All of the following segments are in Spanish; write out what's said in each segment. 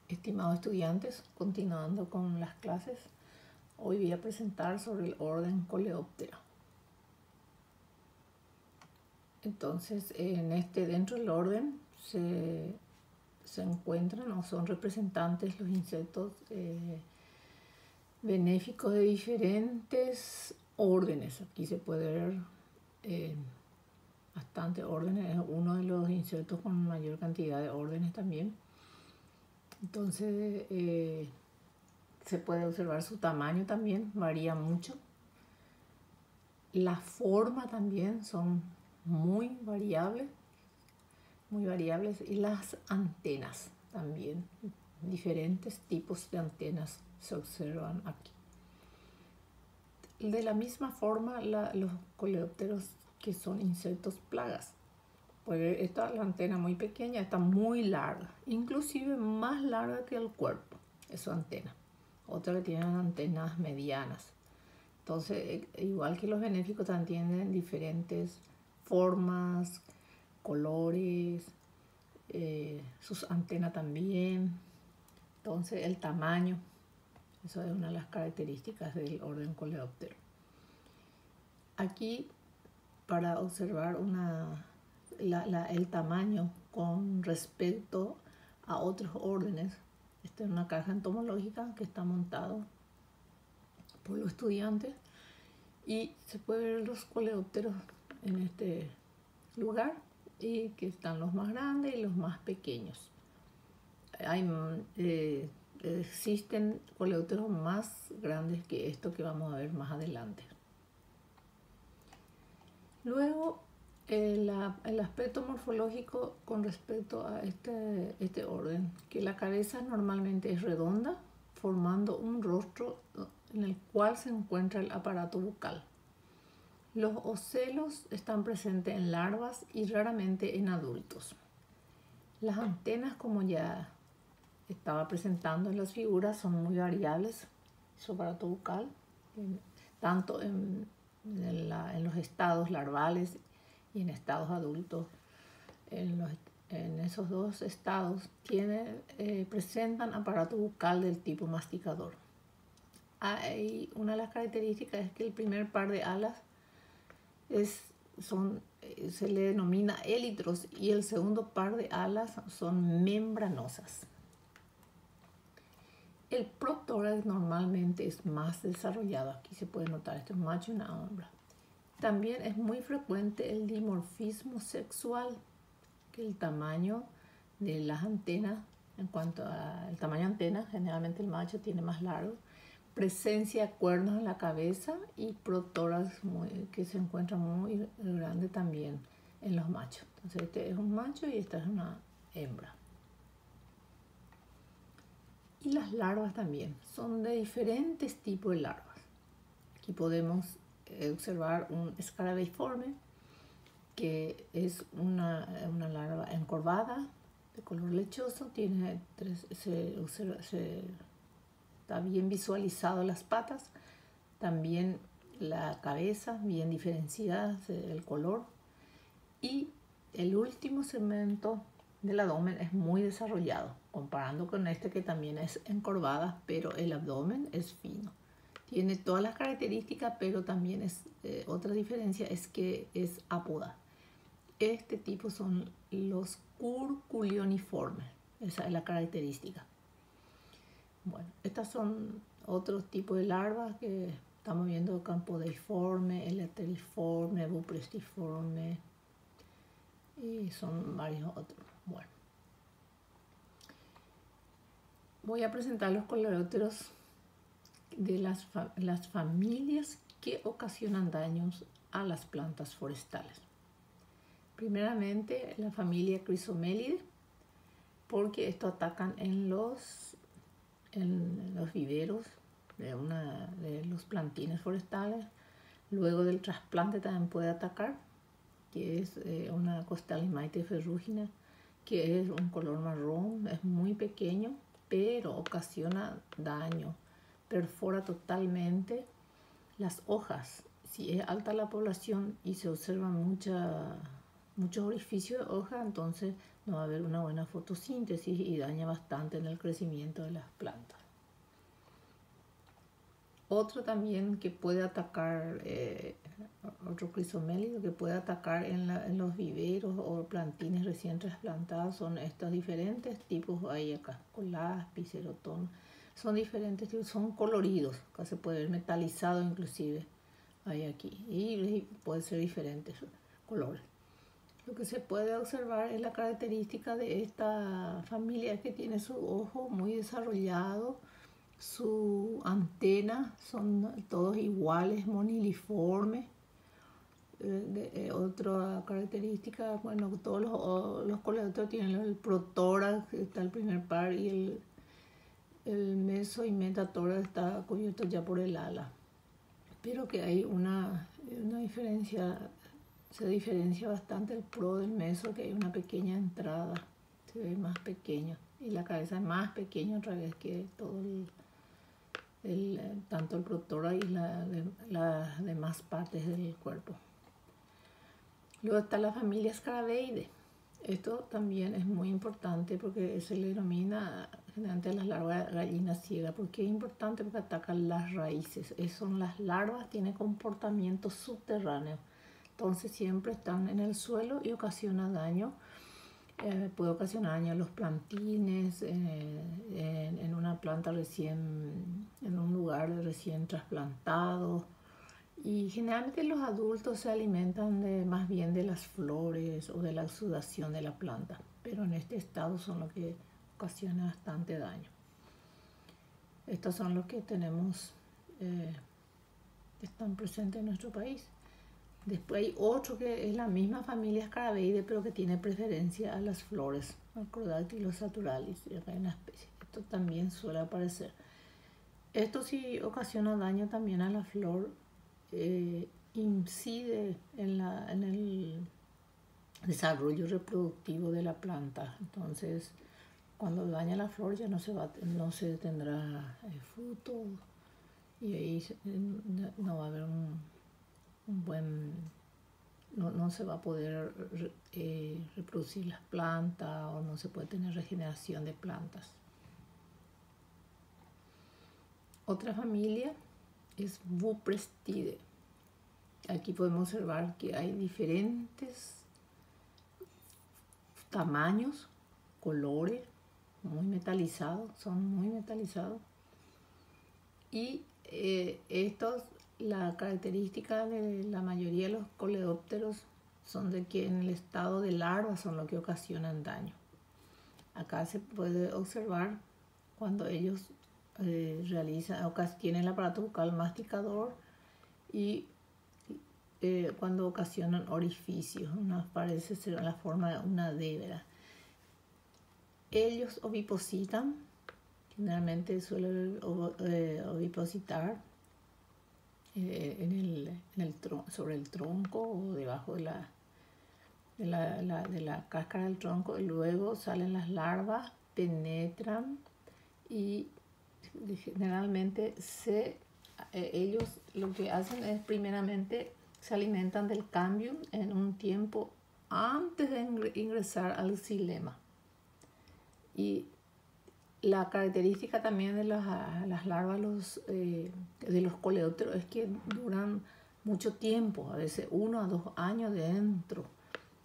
Estimados estudiantes, continuando con las clases, hoy voy a presentar sobre el orden Coleoptera. Entonces, dentro del orden se encuentran o son representantes los insectos benéficos de diferentes órdenes. Aquí se puede ver bastante órdenes, es uno de los insectos con mayor cantidad de órdenes también. Entonces se puede observar su tamaño también, varía mucho. La forma también son muy variables y las antenas también, diferentes tipos de antenas se observan aquí. De la misma forma los coleópteros que son insectos plagas. Pues esta la antena muy pequeña, está muy larga, inclusive más larga que el cuerpo, es su antena. Otras que tienen antenas medianas. Entonces, igual que los benéficos, también tienen diferentes formas, colores, sus antenas también. Entonces, el tamaño, eso es una de las características del orden Coleóptero. Aquí, para observar el tamaño con respecto a otros órdenes. Esta es una caja entomológica que está montado por los estudiantes y se puede ver los coleópteros en este lugar y que están los más grandes y los más pequeños. Existen coleópteros más grandes que esto que vamos a ver más adelante. Luego, el aspecto morfológico con respecto a este orden, que la cabeza normalmente es redonda, formando un rostro en el cual se encuentra el aparato bucal. Los ocelos están presentes en larvas y raramente en adultos. Las antenas, como ya estaba presentando en las figuras, son muy variables, su aparato bucal, tanto en los estados larvales y en estados adultos. En esos dos estados presentan aparato bucal del tipo masticador. Una de las características es que el primer par de alas se le denomina élitros y el segundo par de alas son membranosas. El protórax normalmente es más desarrollado. Aquí se puede notar, este es un macho y una hembra. También es muy frecuente el dimorfismo sexual, que el tamaño de las antenas, en cuanto al tamaño de antena, generalmente el macho tiene más largo, presencia de cuernos en la cabeza y protórax que se encuentra muy grande también en los machos. Entonces este es un macho y esta es una hembra. Y las larvas también, son de diferentes tipos de larvas. Aquí podemos observar un escarabeiforme, que es una larva encorvada, de color lechoso, está bien visualizado las patas, también la cabeza bien diferenciada, el color, y el último segmento del abdomen es muy desarrollado, comparando con este que también es encorvada, pero el abdomen es fino. Tiene todas las características, pero también otra diferencia es que es apoda. Este tipo son los curculioniformes, esa es la característica. Bueno, estas son otros tipos de larvas que estamos viendo: campodeiforme, elateriforme, buprestiforme, y son varios otros. Bueno, voy a presentar los coleópteros de las familias que ocasionan daños a las plantas forestales. Primeramente, la familia Chrysomelidae, porque estos atacan en los viveros de los plantines forestales. Luego del trasplante también puede atacar, que es una Costalimaites ferrugina, que es un color marrón, es muy pequeño, pero ocasiona daño, perfora totalmente las hojas. Si es alta la población y se observa mucha muchos orificios de hoja, entonces no va a haber una buena fotosíntesis y daña bastante en el crecimiento de las plantas. Otro también que puede atacar, otro crisomélido que puede atacar en los viveros o plantines recién trasplantados son estos diferentes tipos. Hay acá Colaspis, Serotón, son diferentes tipos, son coloridos, acá se puede ver metalizado inclusive, hay aquí, y puede ser diferentes colores. Lo que se puede observar es la característica de esta familia, que tiene su ojo muy desarrollado, su antena son todos iguales, moniliformes. Otra característica, bueno, todos los coleópteros tienen el protórax, está el primer par, y el meso y metatórax está cubierto ya por el ala. Pero que hay una diferencia, se diferencia bastante el pro del meso, que hay una pequeña entrada, se ve más pequeño, y la cabeza es más pequeña otra vez que todo tanto el protórax y las demás partes del cuerpo. Luego está la familia Scarabaeidae. Esto también es muy importante porque se le denomina generalmente las larvas de gallina ciega. ¿Por qué es importante? Porque atacan las raíces. Son las larvas, tienen comportamiento subterráneo. Entonces siempre están en el suelo y ocasiona daño. Puede ocasionar daño a los plantines, en una planta en un lugar recién trasplantado. Y generalmente los adultos se alimentan más bien de las flores o de la exudación de la planta, pero en este estado son los que ocasiona bastante daño. Estos son los que tenemos, están presentes en nuestro país. Después hay otro que es la misma familia Scarabaeidae, pero que tiene preferencia a las flores, Macrodactylus saturalis, y acá hay una especie. Esto también suele aparecer. Esto sí ocasiona daño también a la flor, incide en el desarrollo reproductivo de la planta. Entonces, cuando daña la flor ya no se tendrá fruto, y ahí no va a haber no se va a poder reproducir las plantas, o no se puede tener regeneración de plantas. Otra familia es Buprestidae. Aquí podemos observar que hay diferentes tamaños, colores, son muy metalizados. Y la característica de la mayoría de los coleópteros son de que en el estado de larva son los que ocasionan daño. Acá se puede observar cuando ellos tienen el aparato bucal masticador, y cuando ocasionan orificios, parece ser la forma de una D. Ellos ovipositan, generalmente suelen ovipositar sobre el tronco o debajo de la cáscara del tronco, y luego salen las larvas, penetran, y generalmente ellos lo que hacen es primeramente se alimentan del cambium en un tiempo antes de ingresar al xilema. Y la característica también de las larvas de los coleópteros es que duran mucho tiempo, a veces 1 a 2 años dentro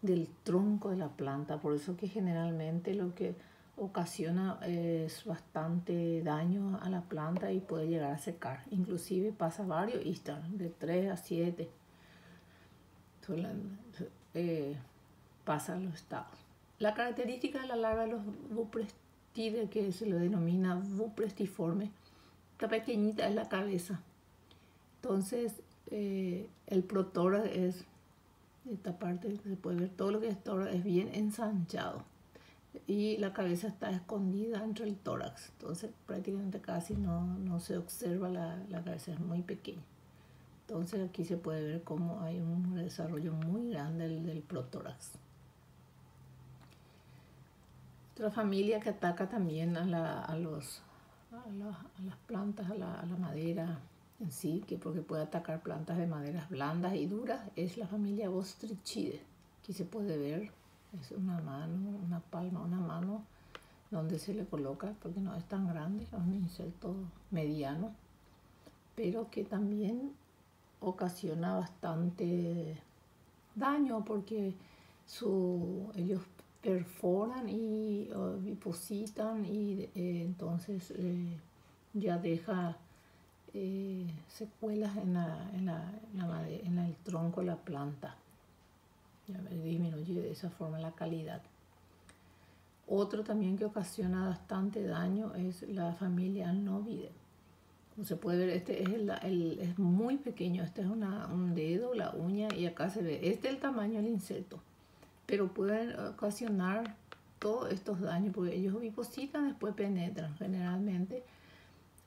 del tronco de la planta. Por eso que generalmente lo que ocasiona es bastante daño a la planta y puede llegar a secar. Inclusive pasa varios istas, de 3 a 7. Pasan los estados. La característica de la larva de los Buprestidae, que se lo denomina buprestiforme, está pequeñita, es la cabeza. Entonces el protórax es esta parte, se puede ver todo lo que es tórax, es bien ensanchado, y la cabeza está escondida entre el tórax. Entonces prácticamente casi no se observa la cabeza, es muy pequeña. Entonces aquí se puede ver cómo hay un desarrollo muy grande del protórax. Otra familia que ataca también a las plantas, a la madera en sí, porque puede atacar plantas de maderas blandas y duras, es la familia Bostrichidae, aquí se puede ver, es una mano, una palma, una mano donde se le coloca, porque no es tan grande, es un insecto mediano, pero que también ocasiona bastante daño porque ellos perforan y vipositan y entonces ya deja secuelas en el tronco de la planta. Ya disminuye de esa forma la calidad. Otro también que ocasiona bastante daño es la familia Alnovidae. Como se puede ver, este es muy pequeño, este es un dedo, la uña, y acá se ve, este es el tamaño del insecto, pero pueden ocasionar todos estos daños porque ellos vipositan, después penetran. Generalmente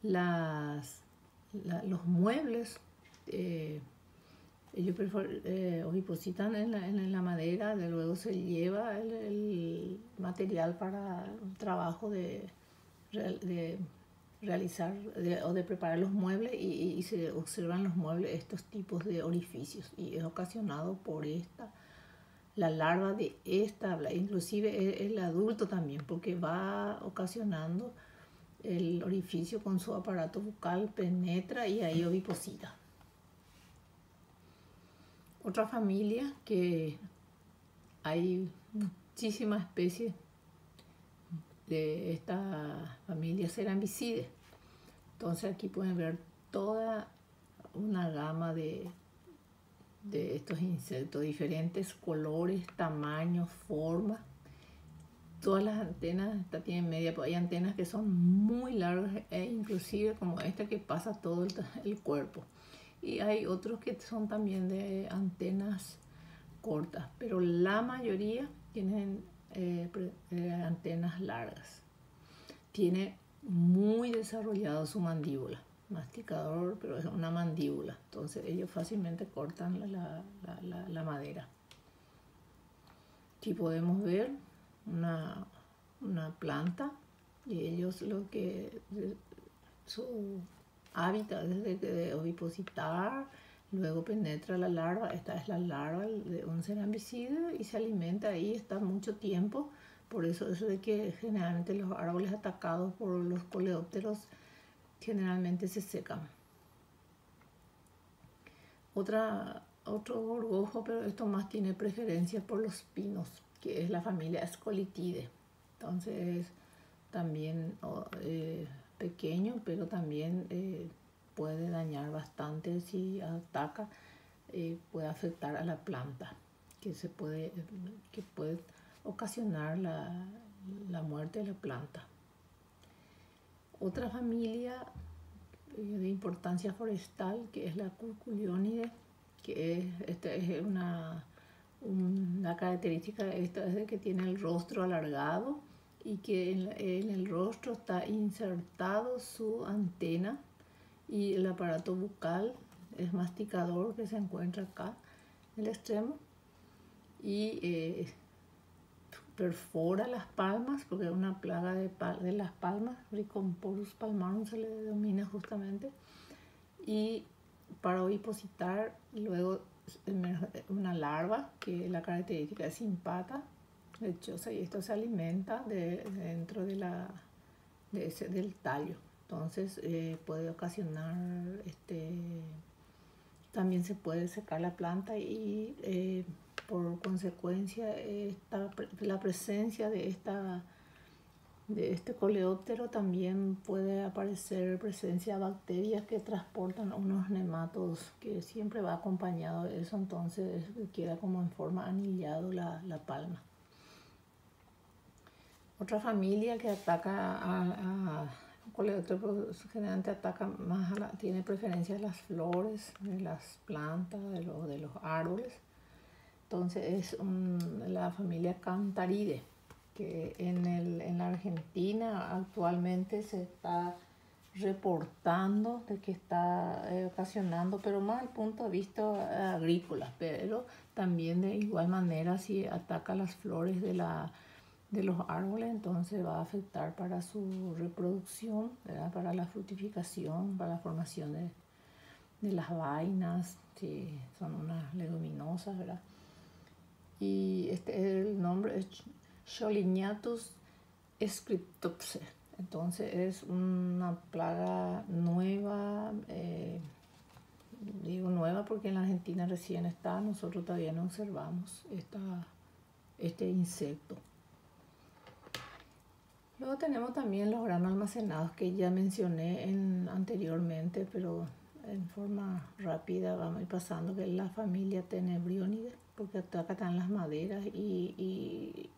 los muebles, ellos ovipositan en la madera, de luego se lleva el material para un trabajo de realizar o de preparar los muebles y se observan los muebles estos tipos de orificios y es ocasionado por la larva de esta, inclusive el adulto también, porque va ocasionando el orificio con su aparato bucal, penetra y ahí oviposita. Otra familia que hay muchísimas especies de esta familia Cerambicidae. Entonces aquí pueden ver toda una gama de estos insectos, diferentes colores, tamaños, formas. Todas las antenas tienen media, hay antenas que son muy largas e inclusive como esta que pasa todo el cuerpo. Y hay otros que son también de antenas cortas, pero la mayoría tienen antenas largas. Tiene muy desarrollado su mandíbula, masticador, pero es una mandíbula, entonces ellos fácilmente cortan la madera. Aquí podemos ver una planta y ellos su hábitat es de ovipositar, luego penetra la larva, esta es la larva de un Cerambicidae y se alimenta ahí, está mucho tiempo. Por eso de que generalmente los árboles atacados por los coleópteros generalmente se secan. Otro gorgojo, pero esto más tiene preferencia por los pinos, que es la familia Scolitidae. Entonces también pequeño, pero también puede dañar bastante si ataca, puede afectar a la planta, que puede ocasionar la muerte de la planta. Otra familia de importancia forestal que es la Curculionidae, que es una característica de esta es de que tiene el rostro alargado y que en el rostro está insertado su antena y el aparato bucal es masticador que se encuentra acá en el extremo y perfora las palmas porque es una plaga de las palmas, Rhicomporus palmarum se le denomina justamente, y para ovipositar luego una larva que la característica es sin pata, lechosa, y esto se alimenta dentro del tallo. Entonces puede ocasionar, también se puede secar la planta y por consecuencia la presencia de este coleóptero también puede aparecer presencia de bacterias que transportan unos nematodos que siempre va acompañado de eso, entonces queda como en forma anillado la palma. Otra familia que ataca a coleóptero generalmente ataca más tiene preferencia a las flores de las plantas, de los árboles. Entonces es la familia Cantaridae, que en la Argentina actualmente se está reportando de que está ocasionando, pero más al punto de vista agrícola, pero también de igual manera si ataca las flores de los árboles, entonces va a afectar para su reproducción, ¿verdad? Para la fructificación, para la formación de las vainas, si son unas leguminosas, ¿verdad? y el nombre es Scholiniatus scriptopse. Entonces es una plaga nueva, digo nueva porque en la Argentina recién está, nosotros todavía no observamos este insecto. Luego tenemos también los granos almacenados que ya mencioné anteriormente, pero en forma rápida vamos a ir pasando, que es la familia Tenebrionidae, porque atacan las maderas y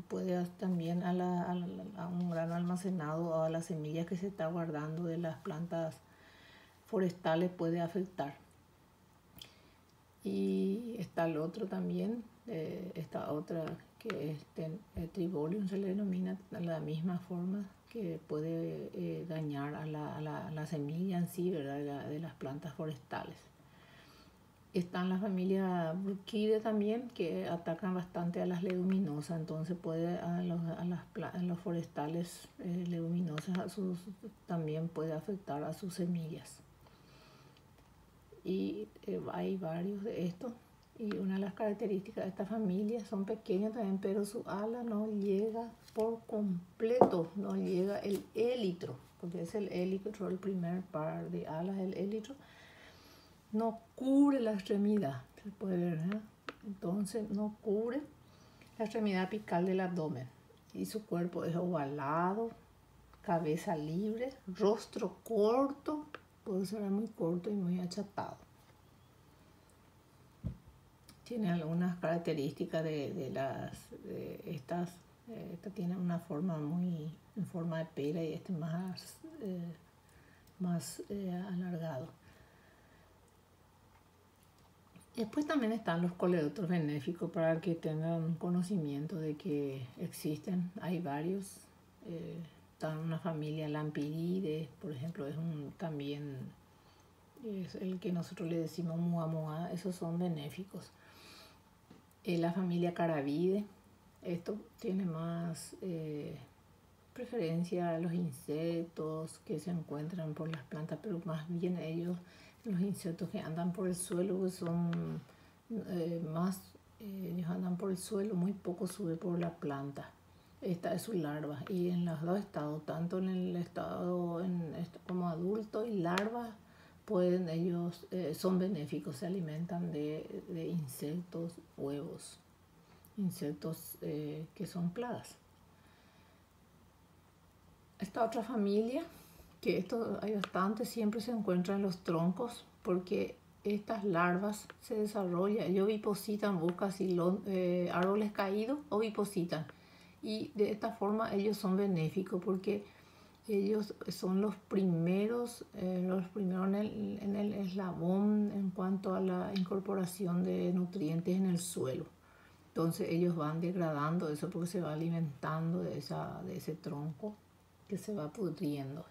puede también a un grano almacenado o a las semillas que se está guardando de las plantas forestales puede afectar. Y está el otro también, esta otra que es Tribolium, se le denomina de la misma forma, que puede dañar a la semilla en sí, ¿verdad? De las plantas forestales. Están la familia Bruchidae también, que atacan bastante a las leguminosas, entonces puede a los forestales leguminosas también puede afectar a sus semillas. Y hay varios de estos. Y una de las características de esta familia son pequeños también, pero su ala no llega por completo, no llega el élitro, porque es el élitro, el primer par de alas, el élitro, no cubre la extremidad, se puede ver, ¿eh? Entonces no cubre la extremidad apical del abdomen. Y su cuerpo es ovalado, cabeza libre, rostro corto, puede ser muy corto y muy achatado. Tiene algunas características esta tiene una forma muy en forma de pera y este más alargado. Después también están los coleópteros benéficos, para que tengan conocimiento de que existen, hay varios. Está una familia Lampiridae, por ejemplo, también es el que nosotros le decimos muamoa, esos son benéficos. La familia Carabidae, esto tiene más preferencia a los insectos que se encuentran por las plantas, pero más bien los insectos que andan por el suelo, pues son ellos andan por el suelo, muy poco sube por la planta. Esta es su larva, y en los dos estados, tanto en el estado como adulto y larva, ellos son benéficos, se alimentan de insectos, huevos, insectos que son plagas. Esta otra familia, que esto hay bastante, siempre se encuentra en los troncos, porque estas larvas se desarrollan, ellos ovipositan, buscan árboles caídos, ovipositan, y de esta forma ellos son benéficos, porque ellos son los primeros en el eslabón en cuanto a la incorporación de nutrientes en el suelo. Entonces ellos van degradando eso porque se va alimentando de ese tronco que se va pudriendo.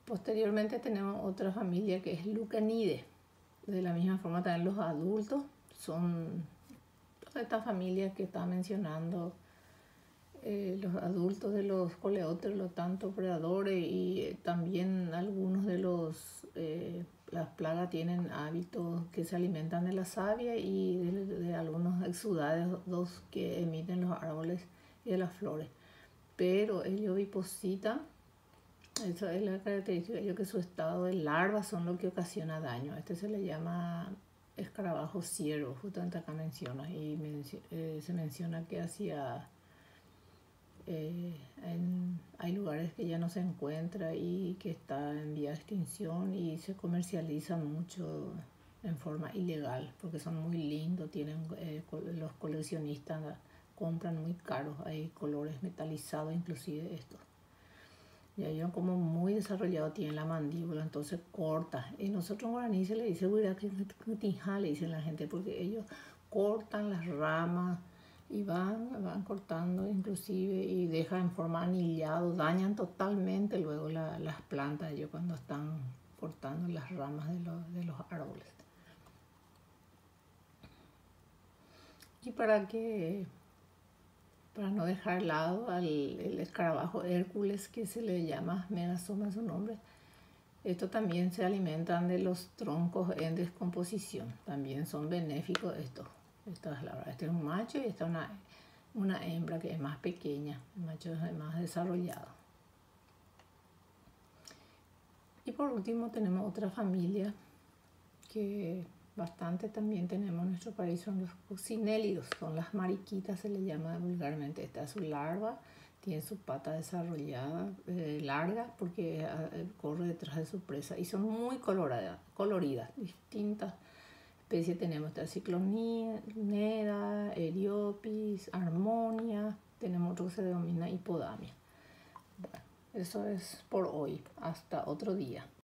Posteriormente tenemos otra familia que es Lucanidae. De la misma forma también los adultos son todas estas familias que está mencionando, los adultos de los coleópteros, tanto predadores y también algunos de las plagas tienen hábitos que se alimentan de la savia y de algunos exudados que emiten los árboles y de las flores. Pero ellos ovipositan, esa es la característica, ellos que su estado de larva son lo que ocasiona daño. Este se le llama escarabajo ciervo, justamente acá menciona, y se menciona que hay lugares que ya no se encuentra y que está en vía de extinción, y se comercializa mucho en forma ilegal porque son muy lindos, los coleccionistas compran muy caros, hay colores metalizados inclusive estos. Y ellos como muy desarrollado tienen la mandíbula, entonces corta. Y nosotros en guaraní se le dice huiraquinja, le dicen la gente, porque ellos cortan las ramas y van cortando inclusive y dejan en forma anillado, dañan totalmente luego las plantas ellos cuando están cortando las ramas de los árboles. Y para no dejar de lado el escarabajo Hércules, que se le llama Megasoma, su nombre, Estos también se alimentan de los troncos en descomposición. También son benéficos estos. Este es un macho y esta es una hembra que es más pequeña. El macho es más desarrollado. Y por último tenemos otra familia que bastante también tenemos en nuestro país, son los coccinélidos, son las mariquitas, se le llama vulgarmente. Esta es su larva, tiene su pata desarrollada, larga, porque corre detrás de su presa y son muy coloridas, distintas especies tenemos. Esta Cicloneda, Eriopis, Harmonia, tenemos otro que se denomina Hipodamia. Bueno, eso es por hoy, hasta otro día.